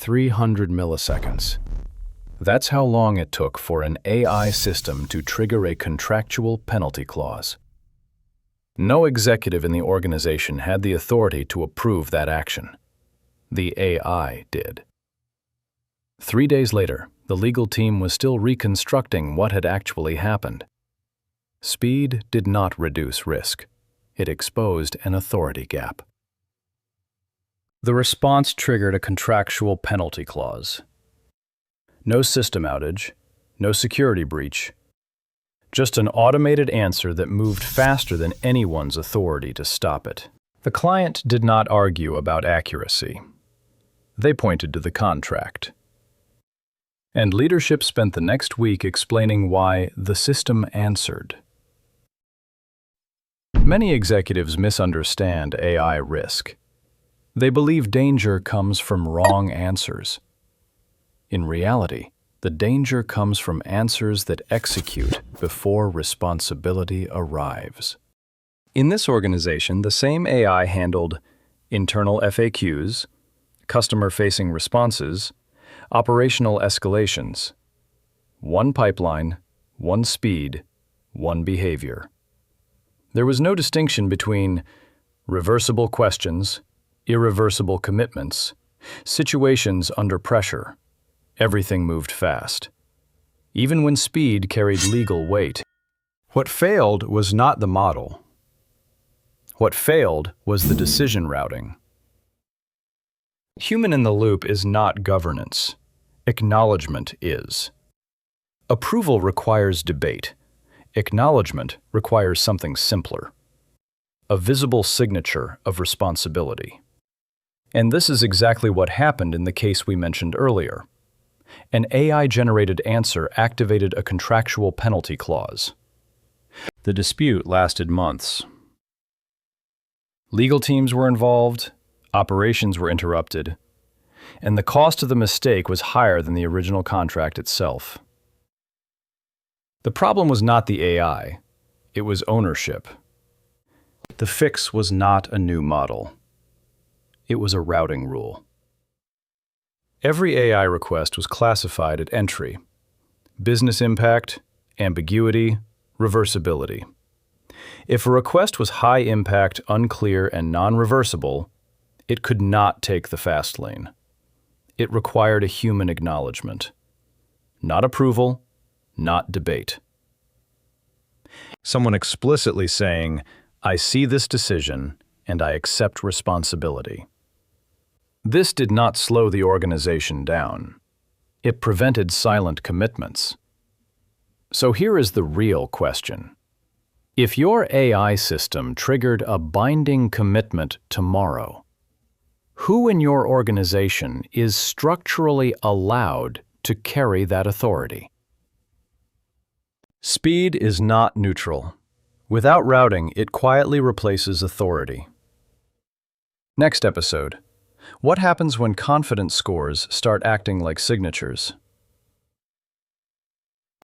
300 milliseconds. That's how long it took for an AI system to trigger a contractual penalty clause. No executive in the organization had the authority to approve that action. The AI did. 3 days later, the legal team was still reconstructing what had actually happened. Speed did not reduce risk. It exposed an authority gap. The response triggered a contractual penalty clause. No system outage, no security breach, just an automated answer that moved faster than anyone's authority to stop it. The client did not argue about accuracy. They pointed to the contract. And leadership spent the next week explaining why the system answered. Many executives misunderstand AI risk. They believe danger comes from wrong answers. In reality, the danger comes from answers that execute before responsibility arrives. In this organization, the same AI handled internal FAQs, customer-facing responses, operational escalations. One pipeline, one speed, one behavior. There was no distinction between reversible questions, irreversible commitments, situations under pressure. Everything moved fast, even when speed carried legal weight. What failed was not the model. What failed was the decision routing. Human in the loop is not governance. Acknowledgment is. Approval requires debate. Acknowledgment requires something simpler. A visible signature of responsibility. And this is exactly what happened in the case we mentioned earlier. An AI-generated answer activated a contractual penalty clause. The dispute lasted months. Legal teams were involved, operations were interrupted, and the cost of the mistake was higher than the original contract itself. The problem was not the AI, it was ownership. The fix was not a new model. It was a routing rule. Every AI request was classified at entry: business impact, ambiguity, reversibility. If a request was high impact, unclear, and non-reversible, it could not take the fast lane. It required a human acknowledgement. Not approval, not debate. Someone explicitly saying, "I see this decision and I accept responsibility." This did not slow the organization down. It prevented silent commitments. So here is the real question. If your AI system triggered a binding commitment tomorrow, who in your organization is structurally allowed to carry that authority? Speed is not neutral. Without routing, it quietly replaces authority. Next episode. What happens when confidence scores start acting like signatures?